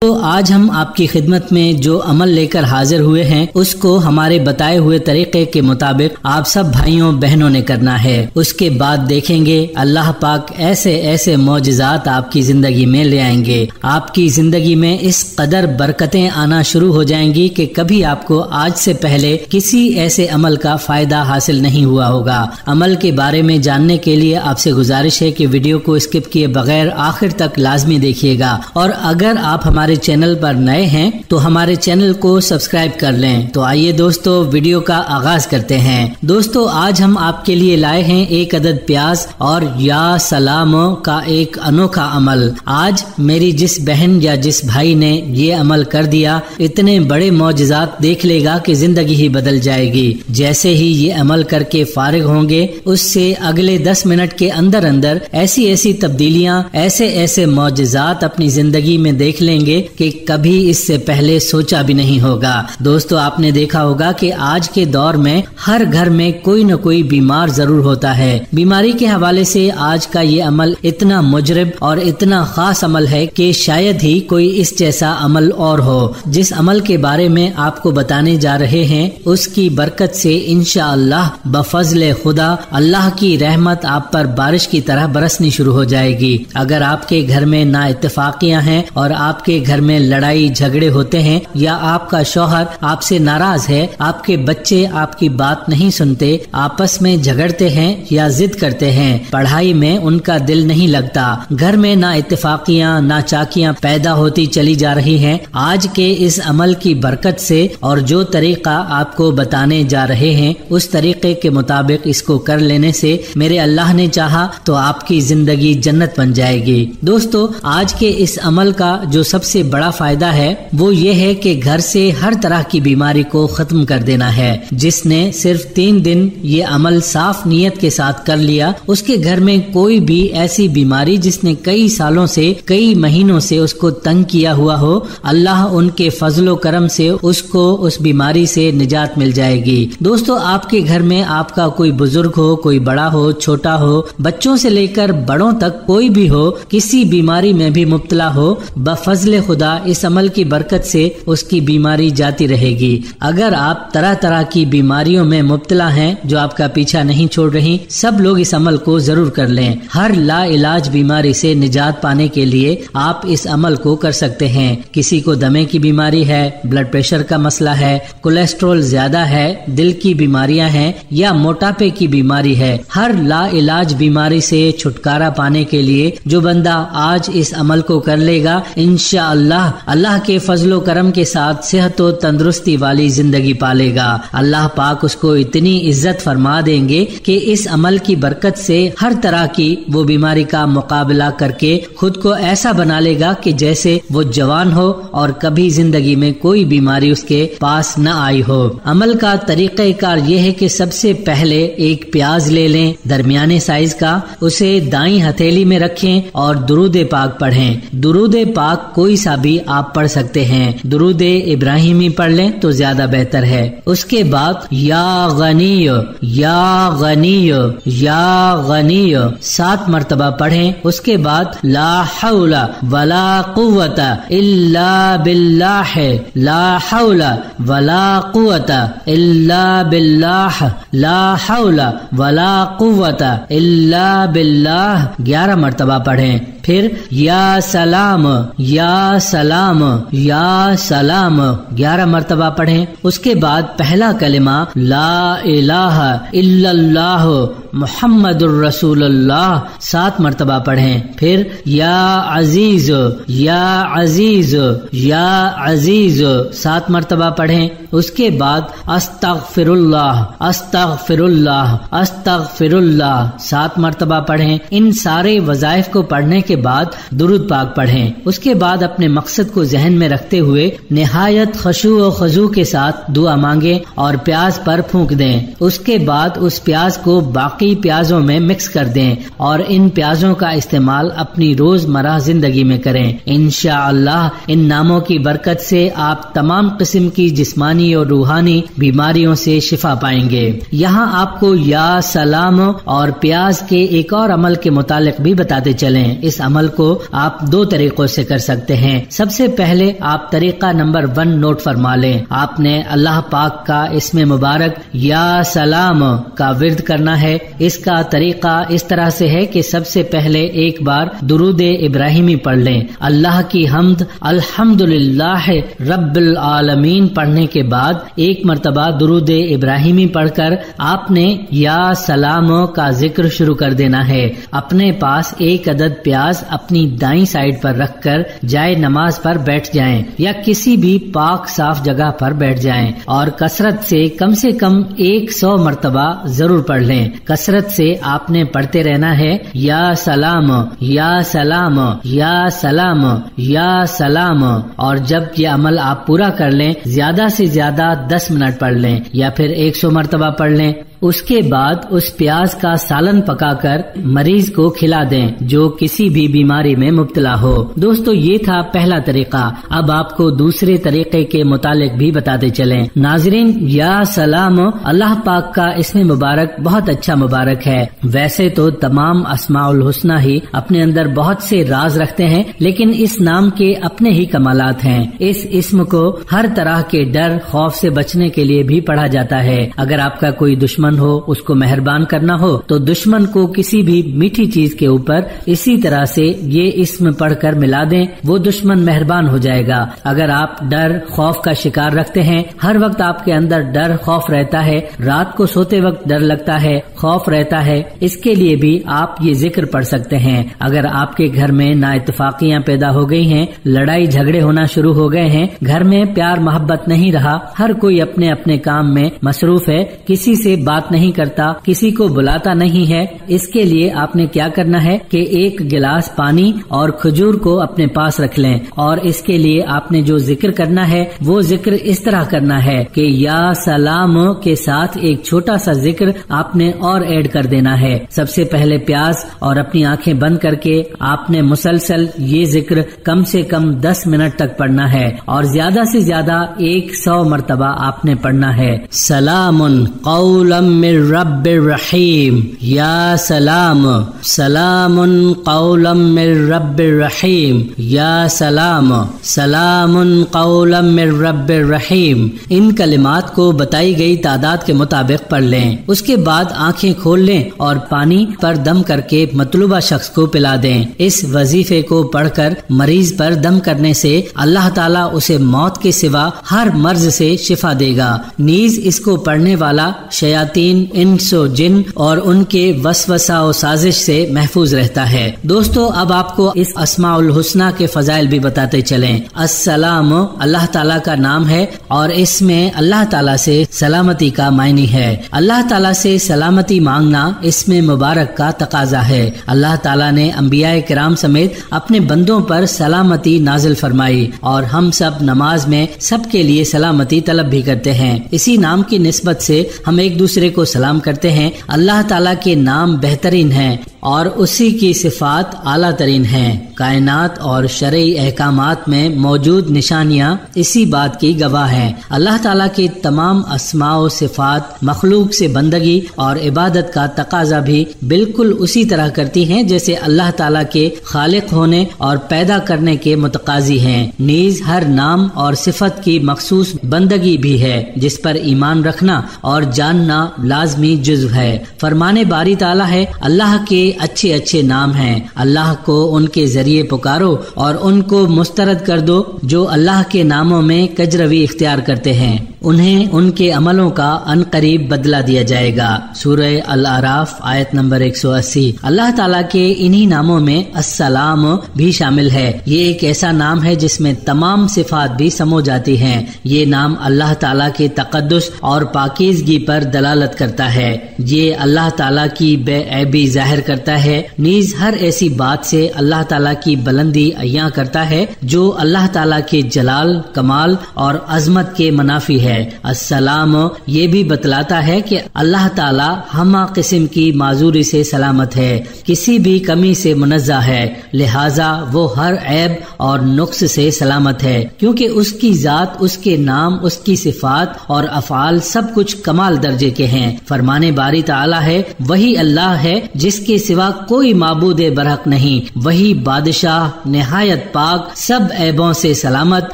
تو آج ہم آپ کی خدمت میں جو عمل لے کر حاضر ہوئے ہیں اس کو ہمارے بتائے ہوئے طریقے کے مطابق آپ سب بھائیوں بہنوں نے کرنا ہے۔ اس کے بعد دیکھیں گے اللہ پاک ایسے ایسے معجزات آپ کی زندگی میں لے آئیں گے، آپ کی زندگی میں اس قدر برکتیں آنا شروع ہو جائیں گی کہ کبھی آپ کو آج سے پہلے کسی ایسے عمل کا فائدہ حاصل نہیں ہوا ہوگا۔ عمل کے بارے میں جاننے کے لیے آپ سے گزارش ہے کہ ویڈیو کو اسکپ کیے بغیر آخر تک لازمی دیکھیے گا، اور اگر آپ ہمارے چینل پر نئے ہیں تو ہمارے چینل کو سبسکرائب کر لیں۔ تو آئیے دوستو ویڈیو کا آغاز کرتے ہیں۔ دوستو آج ہم آپ کے لیے لائے ہیں ایک عدد پیاز اور یا سلام کا ایک انوکھا عمل۔ آج میری جس بہن یا جس بھائی نے یہ عمل کر دیا، اتنے بڑے معجزات دیکھ لے گا کہ زندگی ہی بدل جائے گی۔ جیسے ہی یہ عمل کر کے فارغ ہوں گے، اس سے اگلے 10 منٹ کے اندر اندر ایسی تبدیلیاں، ایسے معجزات اپنی زندگی میں دیکھ لیں گے کہ کبھی اس سے پہلے سوچا بھی نہیں ہوگا۔ دوستو آپ نے دیکھا ہوگا کہ آج کے دور میں ہر گھر میں کوئی نہ کوئی بیمار ضرور ہوتا ہے۔ بیماری کے حوالے سے آج کا یہ عمل اتنا مجرب اور اتنا خاص عمل ہے کہ شاید ہی کوئی اس جیسا عمل اور ہو۔ جس عمل کے بارے میں آپ کو بتانے جا رہے ہیں اس کی برکت سے انشاءاللہ بفضل خدا اللہ کی رحمت آپ پر بارش کی طرح برسنی شروع ہو جائے گی۔ اگر آپ کے گھر میں نا اتفاقیاں ہیں اور آپ کے گھر میں لڑائی جھگڑے ہوتے ہیں، یا آپ کا شوہر آپ سے ناراض ہے، آپ کے بچے آپ کی بات نہیں سنتے، آپس میں جھگڑتے ہیں یا ضد کرتے ہیں، پڑھائی میں ان کا دل نہیں لگتا، گھر میں نا اتفاقیاں نا چاکیاں پیدا ہوتی چلی جا رہی ہیں، آج کے اس عمل کی برکت سے اور جو طریقہ آپ کو بتانے جا رہے ہیں اس طریقے کے مطابق اس کو کر لینے سے میرے اللہ نے چاہا تو آپ کی زندگی جنت بن جائے گی۔ دوستو آج کے اس عمل کا جو سب سے بڑا فائدہ ہے وہ یہ ہے کہ گھر سے ہر طرح کی بیماری کو ختم کر دینا ہے۔ جس نے صرف 3 دن یہ عمل صاف نیت کے ساتھ کر لیا، اس کے گھر میں کوئی بھی ایسی بیماری جس نے کئی سالوں سے کئی مہینوں سے اس کو تنگ کیا ہوا ہو، اللہ ان کے فضل و کرم سے اس کو اس بیماری سے نجات مل جائے گی۔ دوستو آپ کے گھر میں آپ کا کوئی بزرگ ہو، کوئی بڑا ہو، چھوٹا ہو، بچوں سے لے کر بڑوں تک کوئی بھی ہو، کسی بیماری میں بھی مبتلا ہو، بفضل خدا اس عمل کی برکت سے اس کی بیماری جاتی رہے گی۔ اگر آپ طرح کی بیماریوں میں مبتلا ہیں جو آپ کا پیچھا نہیں چھوڑ رہی، سب لوگ اس عمل کو ضرور کر لیں۔ ہر لا علاج بیماری سے نجات پانے کے لیے آپ اس عمل کو کر سکتے ہیں۔ کسی کو دمے کی بیماری ہے، بلڈ پریشر کا مسئلہ ہے، کولیسٹرول زیادہ ہے، دل کی بیماریاں ہیں یا موٹاپے کی بیماری ہے، ہر لا علاج بیماری سے چھٹکارا پانے کے لیے جو بندہ آج اس عمل کو کر لے گا، انشاءاللہ اللہ کے فضل و کرم کے ساتھ صحت و تندرستی والی زندگی پالے گا۔ اللہ پاک اس کو اتنی عزت فرما دیں گے کہ اس عمل کی برکت سے ہر طرح کی وہ بیماری کا مقابلہ کر کے خود کو ایسا بنا لے گا کہ جیسے وہ جوان ہو اور کبھی زندگی میں کوئی بیماری اس کے پاس نہ آئی ہو۔ عمل کا طریقہ کار یہ ہے کہ سب سے پہلے ایک پیاز لے لیں درمیانے سائز کا، اسے دائیں ہتھیلی میں رکھیں اور درود پاک پڑھیں۔ درود پاک کوئی سا بھی آپ پڑھ سکتے ہیں، درود ابراہیمی پڑھ لیں تو زیادہ بہتر ہے۔ اس کے بعد یا غنی یا غنی یا غنی 7 مرتبہ پڑھیں۔ اس کے بعد لا حول ولا قوت الا باللہ، لا حول ولا قوت الا باللہ، لا حول ولا قوت الا باللہ 11 مرتبہ پڑھیں۔ پھر یا سلام یا سلام یا سلام 11 مرتبہ پڑھیں۔ اس کے بعد پہلا کلمہ لا الہ الا اللہ محمد الرسول اللہ 7 مرتبہ پڑھیں۔ پھر یا عزیز یا عزیز یا عزیز 7 مرتبہ پڑھیں۔ اس کے بعد استغفر اللہ استغفر اللہ استغفر اللہ 7 مرتبہ پڑھیں۔ ان سارے وظائف کو پڑھنے کے بعد درود پاک پڑھیں۔ اس کے بعد اپنے مقصد کو ذہن میں رکھتے ہوئے نہایت خشوع و خضوع کے ساتھ دعا مانگیں اور پیاز پر پھونک دیں۔ اس کے بعد اس پیاز کو باقی پیازوں میں مکس کر دیں اور ان پیازوں کا استعمال اپنی روزمرہ زندگی میں کریں۔ انشاءاللہ ان ناموں کی برکت سے آپ تمام قسم کی جسمانی اور روحانی بیماریوں سے شفا پائیں گے۔ یہاں آپ کو یا سلام اور پیاز کے ایک اور عمل کے متعلق بھی بتاتے چلیں۔ اس عمل کو آپ دو طریقوں سے کر سکتے ہیں۔ سب سے پہلے آپ طریقہ نمبر 1 نوٹ فرما لیں۔ آپ نے اللہ پاک کا اسم مبارک یا سلام کا ورد کرنا ہے۔ اس کا طریقہ اس طرح سے ہے کہ سب سے پہلے ایک بار درود ابراہیمی پڑھ لیں۔ اللہ کی حمد الحمدللہ رب العالمین پڑھنے کے بعد ایک مرتبہ درود ابراہیمی پڑھ کر آپ نے یا سلام کا ذکر شروع کر دینا ہے۔ اپنے پاس ایک عدد پیاز اپنی دائیں سائڈ پر رکھ کر جائے نماز پر بیٹھ جائیں یا کسی بھی پاک صاف جگہ پر بیٹھ جائیں اور کثرت سے کم 100 مرتبہ ضرور پڑھ لیں۔ کثرت سے آپ نے پڑھتے رہنا ہے یا سلام یا سلام یا سلام یا سلام، اور جب یہ عمل آپ پورا کر لیں زیادہ سے زیادہ 10 منٹ پڑھ لیں یا پھر 100 مرتبہ پڑھ لیں۔ اس کے بعد اس پیاز کا سالن پکا کر مریض کو کھلا دیں جو کسی بھی بیماری میں مبتلا ہو۔ دوستو یہ تھا پہلا طریقہ۔ اب آپ کو دوسرے طریقے کے متعلق بھی بتاتے چلیں۔ ناظرین، یا سلام اللہ پاک کا اسم مبارک بہت اچھا مبارک ہے۔ ویسے تو تمام اسماء الحسنی ہی اپنے اندر بہت سے راز رکھتے ہیں، لیکن اس نام کے اپنے ہی کمالات ہیں۔ اس اسم کو ہر طرح کے ڈر خوف سے بچنے کے لیے بھی پڑھا جاتا ہے۔ اگر آپ کا کوئی دشمن ہو، اس کو مہربان کرنا ہو تو دشمن کو کسی بھی میٹھی چیز کے اوپر اسی طرح سے یہ اسم پڑھ کر ملا دیں، وہ دشمن مہربان ہو جائے گا۔ اگر آپ ڈر خوف کا شکار رکھتے ہیں، ہر وقت آپ کے اندر ڈر خوف رہتا ہے، رات کو سوتے وقت ڈر لگتا ہے، خوف رہتا ہے، اس کے لیے بھی آپ یہ ذکر پڑھ سکتے ہیں۔ اگر آپ کے گھر میں نا اتفاقیاں پیدا ہو گئی ہیں، لڑائی جھگڑے ہونا شروع ہو گئے ہیں، گھر میں پیار محبت نہیں رہا، ہر کوئی اپنے اپنے کام میں مصروف ہے، کسی سے بات نہیں کرتا، کسی کو بلاتا نہیں ہے، اس کے لیے آپ نے کیا کرنا ہے کہ ایک گلاس پانی اور کھجور کو اپنے پاس رکھ لیں، اور اس کے لیے آپ نے جو ذکر کرنا ہے وہ ذکر اس طرح کرنا ہے کہ یا سلام کے ساتھ ایک چھوٹا سا ذکر آپ نے اور ایڈ کر دینا ہے۔ سب سے پہلے پیاز اور اپنی آنکھیں بند کر کے آپ نے مسلسل یہ ذکر کم سے کم 10 منٹ تک پڑھنا ہے، اور زیادہ سے زیادہ 100 مرتبہ آپ نے پڑھنا ہے۔ سلام قولا من رب الرحیم، یا سلام سلام قولا من رب الرحیم، یا سلام سلام قولا من رب الرحیم۔ ان کلمات کو بتائی گئی تعداد کے مطابق پڑھ لیں۔ اس کے بعد آنکھیں کھول لیں اور پانی پر دم کر کے مطلوبہ شخص کو پلا دیں۔ اس وظیفے کو پڑھ کر مریض پر دم کرنے سے اللہ تعالیٰ اسے موت کے سوا ہر مرض سے شفا دے گا۔ نیز اس کو پڑھنے والا شیاطین، انس و جن اور ان کے وسوسہ و سازش سے محفوظ رہتا ہے۔ دوستو، اب آپ کو اس اسماء الحسنی کے فضائل بھی بتاتے چلیں۔ السلام اللہ تعالیٰ کا نام ہے اور اس میں اللہ تعالیٰ سے سلامتی کا معنی ہے۔ اللہ تعالیٰ سے سلامتی مانگنا اس میں مبارک کا تقاضا ہے۔ اللہ تعالیٰ نے انبیاء کرام سمیت اپنے بندوں پر سلامتی نازل فرمائی، اور ہم سب نماز میں سب کے لیے سلامتی طلب بھی کرتے ہیں۔ اسی نام کی نسبت سے ہم ایک دوسرے کو سلام کرتے ہیں۔ اللہ تعالیٰ کے نام بہترین ہیں اور اسی کی صفات اعلیٰ ترین ہیں۔ کائنات اور شرعی احکامات میں موجود نشانیاں اسی بات کی گواہ ہیں۔ اللہ تعالیٰ کے تمام اسماء و صفات مخلوق سے بندگی اور عبادت کا تقاضا بھی بالکل اسی طرح کرتی ہیں جیسے اللہ تعالیٰ کے خالق ہونے اور پیدا کرنے کے متقاضی ہیں۔ نیز ہر نام اور صفت کی مخصوص بندگی بھی ہے جس پر ایمان رکھنا اور جاننا لازمی جزو ہے۔ فرمانے باری تعالیٰ ہے، اللہ کے اچھے اچھے نام ہیں، اللہ کو ان کے ذریعے پکارو اور ان کو مسترد کر دو جو اللہ کے ناموں میں کجروی اختیار کرتے ہیں، انہیں ان کے عملوں کا ان قریب بدلہ دیا جائے گا۔ سورہ الاعراف آیت نمبر 180۔ اللہ تعالیٰ کے انہی ناموں میں السلام بھی شامل ہے۔ یہ ایک ایسا نام ہے جس میں تمام صفات بھی سمو جاتی ہیں۔ یہ نام اللہ تعالیٰ کے تقدس اور پاکیزگی پر دلالت کرتا ہے۔ یہ اللہ تعالیٰ کی بے عیبی ظاہر کرتا ہے، نیز ہر ایسی بات سے اللہ تعالیٰ کی بلندی عیاں کرتا ہے جو اللہ تعالیٰ کے جلال، کمال اور عظمت کے منافی ہے۔ ہے۔ السلام یہ بھی بتلاتا ہے کہ اللہ تعالی ہمہ قسم کی معذوری سے سلامت ہے، کسی بھی کمی سے منزہ ہے، لہذا وہ ہر عیب اور نقص سے سلامت ہے، کیونکہ اس کی ذات، اس کے نام، اس کی صفات اور افعال سب کچھ کمال درجے کے ہیں۔ فرمانے باری تعالی ہے، وہی اللہ ہے جس کے سوا کوئی معبود برحق نہیں، وہی بادشاہ نہایت پاک، سب عیبوں سے سلامت،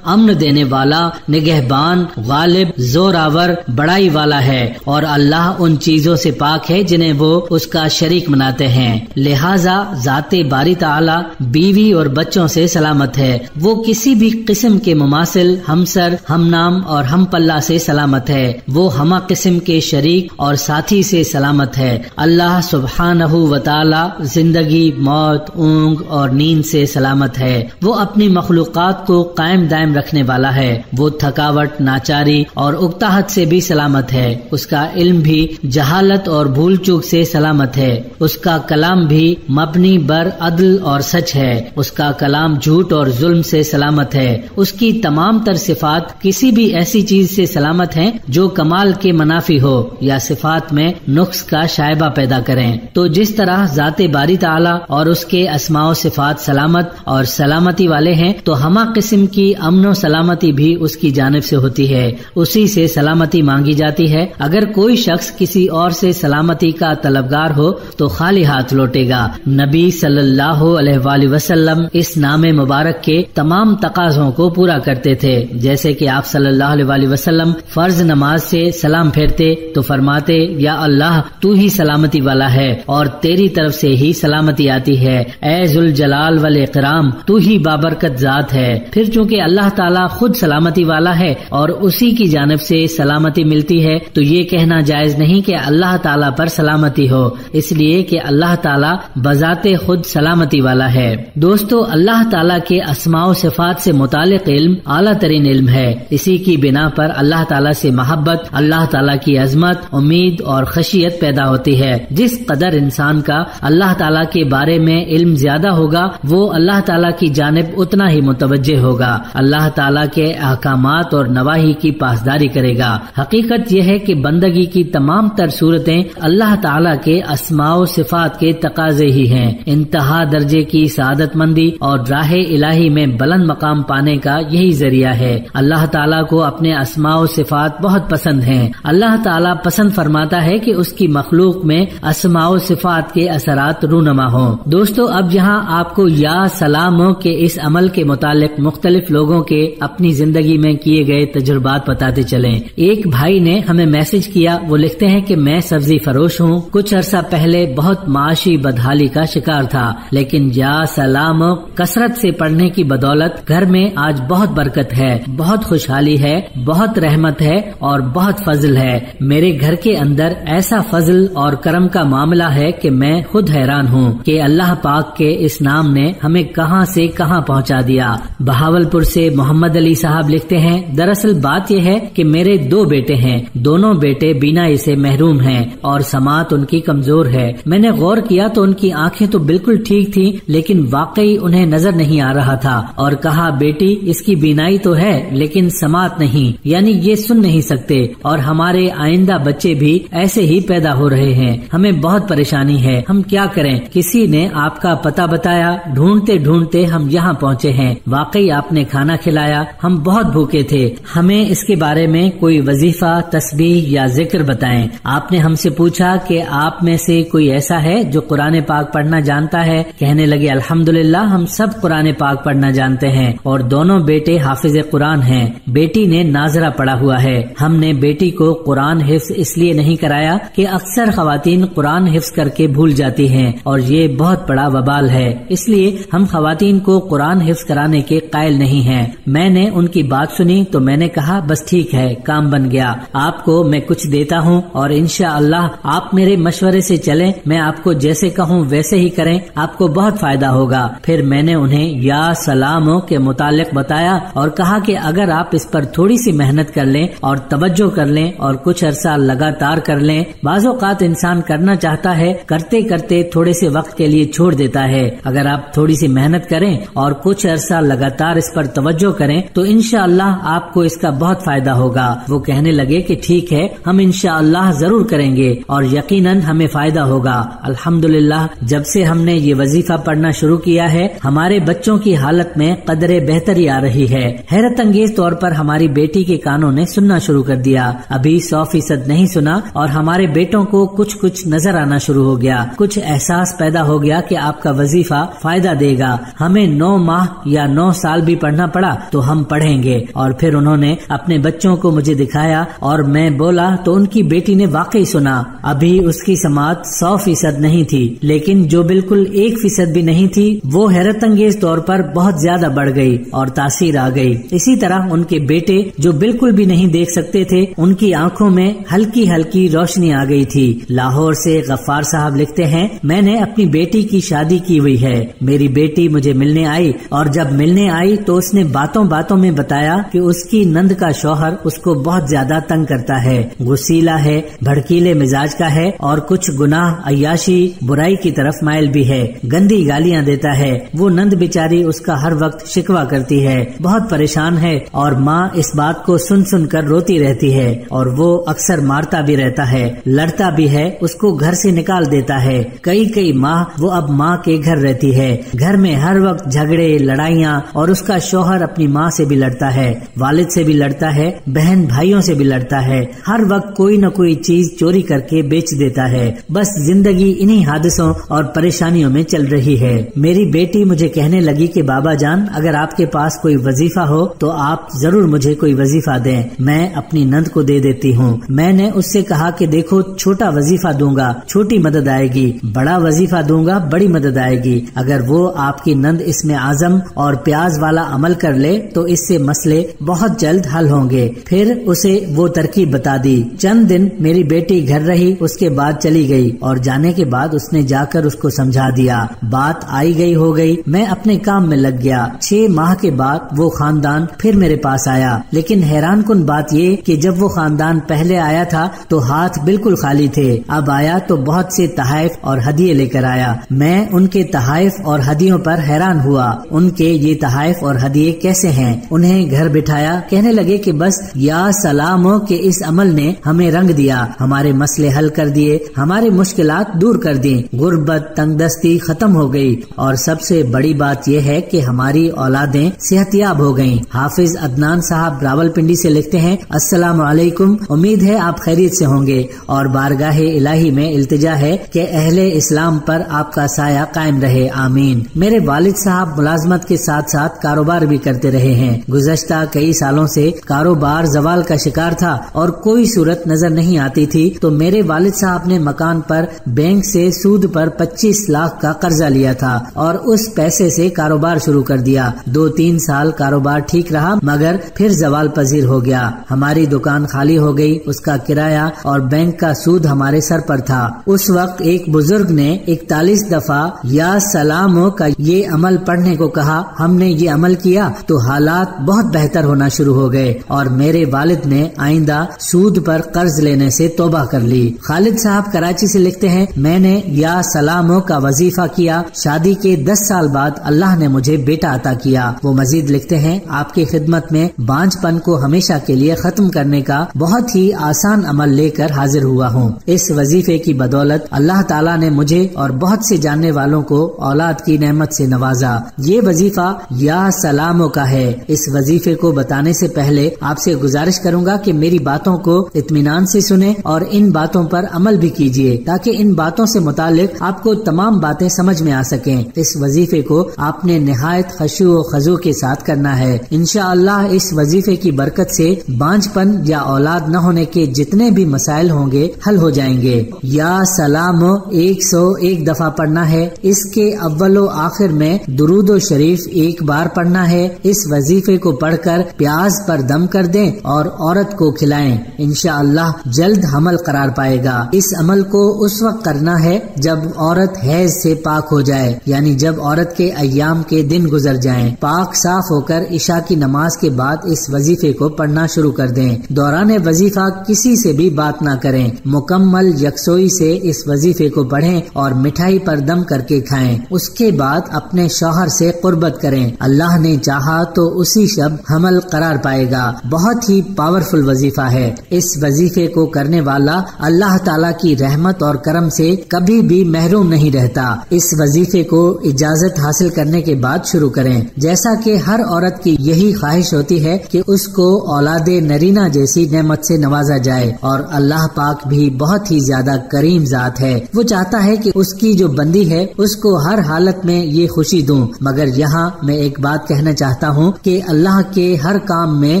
امن دینے والا، نگہبان، غالب، زوراور، بڑائی والا ہے، اور اللہ ان چیزوں سے پاک ہے جنہیں وہ اس کا شریک مناتے ہیں۔ لہذا ذات باری تعالی بیوی اور بچوں سے سلامت ہے، وہ کسی بھی قسم کے مماثل، ہمسر، ہم نام اور ہم پلہ سے سلامت ہے، وہ ہمہ قسم کے شریک اور ساتھی سے سلامت ہے۔ اللہ سبحانہ و تعالی زندگی، موت، اونگ اور نیند سے سلامت ہے، وہ اپنی مخلوقات کو قائم دائم رکھنے والا ہے، وہ تھکاوٹ، ناچاری اور اکتاہٹ سے بھی سلامت ہے، اس کا علم بھی جہالت اور بھول چوک سے سلامت ہے، اس کا کلام بھی مبنی بر عدل اور سچ ہے، اس کا کلام جھوٹ اور ظلم سے سلامت ہے، اس کی تمام تر صفات کسی بھی ایسی چیز سے سلامت ہیں جو کمال کے منافی ہو یا صفات میں نقص کا شائبہ پیدا کریں۔ تو جس طرح ذات باری تعالی اور اس کے اسماء و صفات سلامت اور سلامتی والے ہیں، تو ہمہ قسم کی امن و سلامتی بھی اس کی جانب سے ہوتی ہے، اسی سے سلامتی مانگی جاتی ہے۔ اگر کوئی شخص کسی اور سے سلامتی کا طلبگار ہو تو خالی ہاتھ لوٹے گا۔ نبی صلی اللہ علیہ وآلہ وسلم اس نام مبارک کے تمام تقاضوں کو پورا کرتے تھے، جیسے کہ آپ صلی اللہ علیہ وآلہ وسلم فرض نماز سے سلام پھیرتے تو فرماتے، یا اللہ تو ہی سلامتی والا ہے اور تیری طرف سے ہی سلامتی آتی ہے، اے ذوالجلال والاکرام تو ہی بابرکت ذات ہے۔ پھر چونکہ اللہ تعالیٰ خود سلامتی والا ہے اور اسی کی جانب سے سلامتی ملتی ہے، تو یہ کہنا جائز نہیں کہ اللہ تعالیٰ پر سلامتی ہو، اس لیے کہ اللہ تعالیٰ بذات خود سلامتی والا ہے۔ دوستو، اللہ تعالیٰ کے اسماء و صفات سے متعلق علم اعلیٰ ترین علم ہے، اسی کی بنا پر اللہ تعالیٰ سے محبت، اللہ تعالیٰ کی عظمت، امید اور خشیت پیدا ہوتی ہے۔ جس قدر انسان کا اللہ تعالیٰ کے بارے میں علم زیادہ ہوگا، وہ اللہ تعالیٰ کی جانب اتنا ہی متوجہ ہوگا، اللہ تعالیٰ کے احکامات اور نواہی کی پاسداری کرے گا۔ حقیقت یہ ہے کہ بندگی کی تمام تر صورتیں اللہ تعالیٰ کے اسماء و صفات کے تقاضے ہی ہیں۔ انتہا درجے کی سعادت مندی اور راہ الہی میں بلند مقام پانے کا یہی ذریعہ ہے۔ اللہ تعالیٰ کو اپنے اسماء و صفات بہت پسند ہیں۔ اللہ تعالیٰ پسند فرماتا ہے کہ اس کی مخلوق میں اسماء و صفات کے اثرات رونما ہوں۔ دوستو، اب یہاں آپ کو یا سلاموں کے اس عمل کے متعلق مختلف لوگوں کے اپنی زندگی میں کیے گئے تجربات بتاتے چلیں۔ ایک بھائی نے ہمیں میسج کیا، وہ لکھتے ہیں کہ میں سبزی فروش ہوں، کچھ عرصہ پہلے بہت معاشی بدحالی کا شکار تھا، لیکن یا سلام کثرت سے پڑھنے کی بدولت گھر میں آج بہت برکت ہے، بہت خوشحالی ہے، بہت رحمت ہے اور بہت فضل ہے۔ میرے گھر کے اندر ایسا فضل اور کرم کا معاملہ ہے کہ میں خود حیران ہوں کہ اللہ پاک کے اس نام نے ہمیں کہاں سے کہاں پہنچا دیا۔ بہاولپور سے محمد علی صاحب لکھتے ہیں، دراصل بات یہ ہے کہ میرے دو بیٹے ہیں، دونوں بیٹے بینائی سے محروم ہیں اور سماعت ان کی کمزور ہے۔ میں نے غور کیا تو ان کی آنکھیں تو بالکل ٹھیک تھیں، لیکن واقعی انہیں نظر نہیں آ رہا تھا، اور کہا بیٹی اس کی بینائی تو ہے لیکن سماعت نہیں، یعنی یہ سن نہیں سکتے، اور ہمارے آئندہ بچے بھی ایسے ہی پیدا ہو رہے ہیں، ہمیں بہت پریشانی ہے، ہم کیا کریں؟ کسی نے آپ کا پتہ بتایا، ڈھونڈتے ڈھونڈتے ہم یہاں پہنچے ہیں، واقعی آپ نے کھانا کھلایا، ہم بہت بھوکے تھے، ہمیں اس کے بارے میں کوئی وظیفہ، تسبیح یا ذکر بتائیں۔ آپ نے ہم سے پوچھا کہ آپ میں سے کوئی ایسا ہے جو قرآن پاک پڑھنا جانتا ہے؟ کہنے لگے الحمدللہ ہم سب قرآن پاک پڑھنا جانتے ہیں، اور دونوں بیٹے حافظ قرآن ہیں، بیٹی نے ناظرہ پڑھا ہوا ہے۔ ہم نے بیٹی کو قرآن حفظ اس لیے نہیں کرایا کہ اکثر خواتین قرآن حفظ کر کے بھول جاتی ہیں، اور یہ بہت بڑا وبال ہے، اس لیے ہم خواتین کو قرآن حفظ کرانے کے قائل نہیں ہیں۔ میں نے ان کی بات سنی تو میں نے کہا بس ٹھیک ہے، کام بن گیا، آپ کو میں کچھ دیتا ہوں اور انشاءاللہ آپ میرے مشورے سے چلیں، میں آپ کو جیسے کہوں ویسے ہی کریں، آپ کو بہت فائدہ ہوگا۔ پھر میں نے انہیں یا سلاموں کے متعلق بتایا اور کہا کہ اگر آپ اس پر تھوڑی سی محنت کر لیں اور توجہ کر لیں اور کچھ عرصہ لگاتار کر لیں، بعض اوقات انسان کرنا چاہتا ہے، کرتے کرتے تھوڑے سے وقت کے لیے چھوڑ دیتا ہے، اگر آپ تھوڑی سی محنت کریں اور کچھ عرصہ لگاتار اس پر توجہ کریں تو انشاءاللہ آپ کو اس کا بہت فائدہ فائدہ ہوگا۔ وہ کہنے لگے کہ ٹھیک ہے، ہم انشاءاللہ ضرور کریں گے اور یقیناً ہمیں فائدہ ہوگا۔ الحمدللہ جب سے ہم نے یہ وظیفہ پڑھنا شروع کیا ہے ہمارے بچوں کی حالت میں قدرے بہتری آ رہی ہے۔ حیرت انگیز طور پر ہماری بیٹی کے کانوں نے سننا شروع کر دیا، ابھی 100% نہیں سنا اور ہمارے بیٹوں کو کچھ نظر آنا شروع ہو گیا، کچھ احساس پیدا ہو گیا کہ آپ کا وظیفہ فائدہ دے گا۔ ہمیں 9 ماہ یا 9 سال بھی پڑھنا پڑا تو ہم پڑھیں گے۔ اور پھر انہوں نے اپنے بچوں کو مجھے دکھایا اور میں بولا تو ان کی بیٹی نے واقعی سنا۔ ابھی اس کی سماعت 100% نہیں تھی، لیکن جو بالکل 1% بھی نہیں تھی وہ حیرت انگیز طور پر بہت زیادہ بڑھ گئی اور تاثیر آ گئی۔ اسی طرح ان کے بیٹے جو بالکل بھی نہیں دیکھ سکتے تھے ان کی آنکھوں میں ہلکی ہلکی روشنی آ گئی تھی۔ لاہور سے غفار صاحب لکھتے ہیں، میں نے اپنی بیٹی کی شادی کی ہوئی ہے۔ میری بیٹی مجھے ملنے آئی اور جب ملنے آئی تو اس نے باتوں باتوں میں بتایا کہ اس کی نند کا شوہر اس کو بہت زیادہ تنگ کرتا ہے، غصیلا ہے، بھڑکیلے مزاج کا ہے اور کچھ گناہ عیاشی برائی کی طرف مائل بھی ہے، گندی گالیاں دیتا ہے۔ وہ نند بیچاری اس کا ہر وقت شکوہ کرتی ہے، بہت پریشان ہے اور ماں اس بات کو سن سن کر روتی رہتی ہے اور وہ اکثر مارتا بھی رہتا ہے، لڑتا بھی ہے، اس کو گھر سے نکال دیتا ہے۔ کئی ماہ وہ اب ماں کے گھر رہتی ہے، گھر میں ہر وقت جھگڑے لڑائیاں اور اس کا شوہر اپنی ماں سے بھی لڑتا ہے، والد سے بھی لڑتا ہے، بہن بھائیوں سے بھی لڑتا ہے، ہر وقت کوئی نہ کوئی چیز چوری کر کے بیچ دیتا ہے۔ بس زندگی انہی حادثوں اور پریشانیوں میں چل رہی ہے۔ میری بیٹی مجھے کہنے لگی کہ بابا جان اگر آپ کے پاس کوئی وظیفہ ہو تو آپ ضرور مجھے کوئی وظیفہ دیں، میں اپنی نند کو دے دیتی ہوں۔ میں نے اس سے کہا کہ دیکھو چھوٹا وظیفہ دوں گا چھوٹی مدد آئے گی، بڑا وظیفہ دوں گا بڑی مدد آئے گی۔ اگر وہ آپ کی نند اس میں عزم اور پیاز والا عمل کر لے تو اس سے مسئلے بہت جلد حل ہوں گے۔ پھر اسے وہ ترکیب بتا دی۔ چند دن میری بیٹی گھر رہی، اس کے بعد چلی گئی اور جانے کے بعد اس نے جا کر اس کو سمجھا دیا۔ بات آئی گئی ہو گئی، میں اپنے کام میں لگ گیا۔ 6 ماہ کے بعد وہ خاندان پھر میرے پاس آیا، لیکن حیران کن بات یہ کہ جب وہ خاندان پہلے آیا تھا تو ہاتھ بالکل خالی تھے، اب آیا تو بہت سے تحائف اور ہدیے لے کر آیا۔ میں ان کے تحائف اور ہدیوں پر حیران ہوا، ان کے یہ تحائف اور ہدیے کیسے ہیں؟ انہیں گھر بٹھایا، کہنے لگے کہ بس یا سلاموں کے اس عمل نے ہمیں رنگ دیا، ہمارے مسئلے حل کر دیے، ہماری مشکلات دور کر دی، غربت تنگ دستی ختم ہو گئی اور سب سے بڑی بات یہ ہے کہ ہماری اولادیں صحت یاب ہو گئیں۔ حافظ عدنان صاحب راولپنڈی سے لکھتے ہیں، السلام علیکم، امید ہے آپ خیریت سے ہوں گے اور بارگاہ الہی میں التجا ہے کہ اہل اسلام پر آپ کا سایہ قائم رہے، آمین۔ میرے والد صاحب ملازمت کے ساتھ ساتھ کاروبار بھی کرتے رہے ہیں۔ گزشتہ کئی سالوں سے کاروبار زوال کا شکار تھا اور کوئی صورت نظر نہیں آتی تھی تو میرے والد صاحب نے مکان پر بینک سے سود پر 25 لاکھ کا قرضہ لیا تھا اور اس پیسے سے کاروبار شروع کر دیا۔ 2-3 سال کاروبار ٹھیک رہا مگر پھر زوال پذیر ہو گیا۔ ہماری دکان خالی ہو گئی، اس کا کرایہ اور بینک کا سود ہمارے سر پر تھا۔ اس وقت ایک بزرگ نے 41 دفعہ یا سلاموں کا یہ عمل پڑھنے کو کہا، ہم نے یہ عمل کیا تو حالات بہت بہتر ہونا شروع ہو گئے اور میرے والد نے آئندہ سود پر قرض لینے سے توبہ کر لی۔ خالد صاحب کراچی سے لکھتے ہیں، میں نے یا سلاموں کا وظیفہ کیا، شادی کے 10 سال بعد اللہ نے مجھے بیٹا عطا کیا۔ وہ مزید لکھتے ہیں، آپ کی خدمت میں بانجھ پن کو ہمیشہ کے لیے ختم کرنے کا بہت ہی آسان عمل لے کر حاضر ہوا ہوں۔ اس وظیفے کی بدولت اللہ تعالیٰ نے مجھے اور بہت سے جاننے والوں کو اولاد کی نعمت سے نوازا۔ یہ وظیفہ یا سلاموں کا ہے۔ اس وظیفے کو بتانے سے پہلے آپ سے گزارش کروں گا کہ میری باتوں کو اطمینان سے سنیں اور ان باتوں پر عمل بھی کیجیے تاکہ ان باتوں سے متعلق آپ کو تمام باتیں سمجھ میں آ سکیں۔ اس وظیفے کو آپ نے نہایت خشوع و خضوع کے ساتھ کرنا ہے۔ انشاءاللہ اس وظیفے کی برکت سے بانجھ پن یا اولاد نہ ہونے کے جتنے بھی مسائل ہوں گے حل ہو جائیں گے۔ یا سلام 101 دفعہ پڑھنا ہے، اس کے اول و آخر میں درود و شریف ایک بار پڑھنا ہے۔ اس وظیفے کو پڑھ کر پیاز پر دم کر دیں اور عورت کو کھلائیں، انشاءاللہ جلد حمل قرار پائے گا۔ اس عمل کو اس وقت کرنا ہے جب عورت حیض سے پاک ہو جائے، یعنی جب عورت کے ایام کے دن گزر جائیں۔ پاک صاف ہو کر عشاء کی نماز کے بعد اس وظیفے کو پڑھنا شروع کر دیں۔ دوران وظیفہ کسی سے بھی بات نہ کریں، مکمل یکسوئی سے اس وظیفے کو پڑھیں اور مٹھائی پر دم کر کے کھائیں۔ اس کے بعد اپنے شوہر سے قربت کریں، اللہ نے چاہا تو اسی شب حمل قرار پائے گا۔ بہت ہی پاورفل وظیفہ ہے۔ اس وظیفے کو کرنے والا اللہ تعالیٰ کی رحمت اور کرم سے کبھی بھی محروم نہیں رہتا۔ اس وظیفے کو اجازت حاصل کرنے کے بعد شروع کریں، جیسا کہ ہر عورت کی یہی خواہش ہوتی ہے کہ اس کو اولاد نرینہ جیسی نعمت سے نوازا جائے، اور اللہ پاک بھی بہت ہی زیادہ کریم ذات ہے۔ وہ چاہتا ہے کہ اس کی جو بندی ہے اس کو ہر حالت میں یہ خوشی دوں، مگر یہاں میں ایک بات کہنا چاہتا ہوں کہ اللہ کے ہر کام میں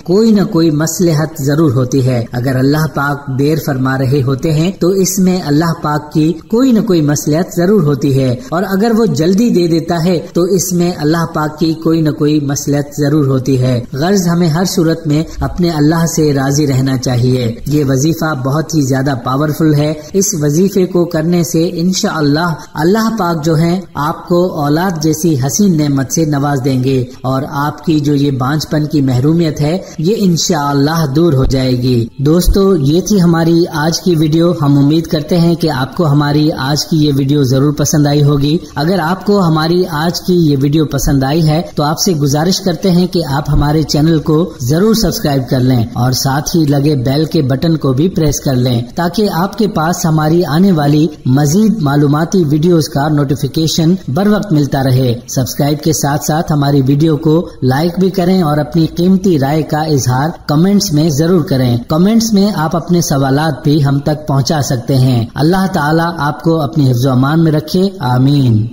کوئی نہ کوئی مصلحت ضرور ہوتی ہے۔ اگر اللہ پاک دیر فرما رہے ہوتے ہیں تو اس میں اللہ پاک کی کوئی نہ کوئی مصلحت ضرور ہوتی ہے، اور اگر وہ جلدی دے دیتا ہے تو اس میں اللہ پاک کی کوئی نہ کوئی مصلحت ضرور ہوتی ہے۔ غرض ہمیں ہر صورت میں اپنے اللہ سے راضی رہنا چاہیے۔ یہ وظیفہ بہت ہی زیادہ پاورفل ہے۔ اس وظیفے کو کرنے سے انشاءاللہ اللہ پاک جو ہے آپ کو اولاد جیسی حسین نعمت سے نواز دیں گے، اور آپ کی جو یہ بانجھ پن کی محرومیت ہے یہ انشاءاللہ دور ہو جائے گی۔ دوستو، یہ تھی ہماری آج کی ویڈیو۔ ہم امید کرتے ہیں کہ آپ کو ہماری آج کی یہ ویڈیو ضرور پسند آئی ہوگی۔ اگر آپ کو ہماری آج کی یہ ویڈیو پسند آئی ہے تو آپ سے گزارش کرتے ہیں کہ آپ ہمارے چینل کو ضرور سبسکرائب کر لیں، اور ساتھ ہی لگے بیل کے بٹن کو بھی پریس کر لیں، تاکہ آپ کے پاس ہماری آنے والی مزید معلوماتی ویڈیوز کا نوٹیفیکیشن بر وقت ملتا رہے۔ سبسکرائب کے ساتھ ساتھ ہماری ویڈیو کو لائک بھی کریں، اور اپنی قیمتی رائے کا اظہار کمنٹس میں ضرور کریں۔ کمنٹس میں آپ اپنے سوالات بھی ہم تک پہنچا سکتے ہیں۔ اللہ تعالیٰ آپ کو اپنی حفظ و امان میں رکھے، آمین۔